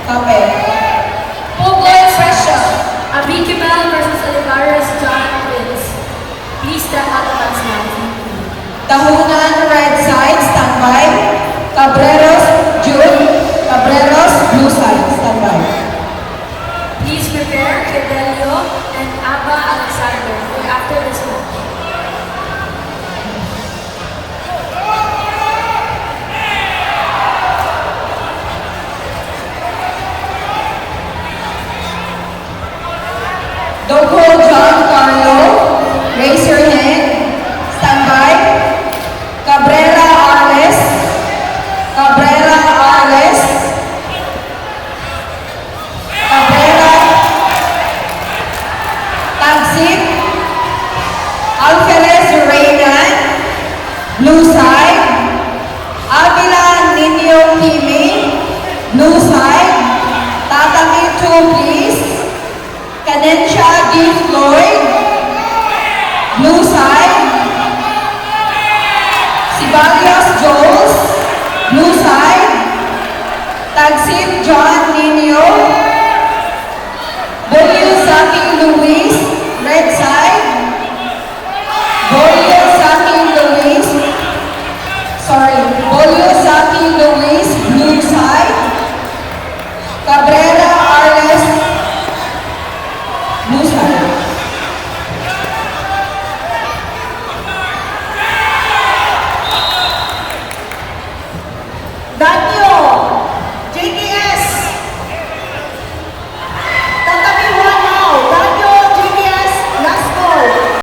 Kape. Pugoy Fresha. Abikibel versus Olivares John wins. Please step out of us now. Tahunan red side, standby. Cabreros June. Cabreros blue side, standby. Please prepare Fidelio and Abba Alexander for after this match. Doko John Carlo, raise your hand. Standby. Cabrera Arles. Cabrera Arles. Cabrera Tagsip. Alferez Reynan. Blue side. Avila Nino Kimi. Blue side. Tatami 2 please. Cadencia D. Floyd, blue side. Sibagi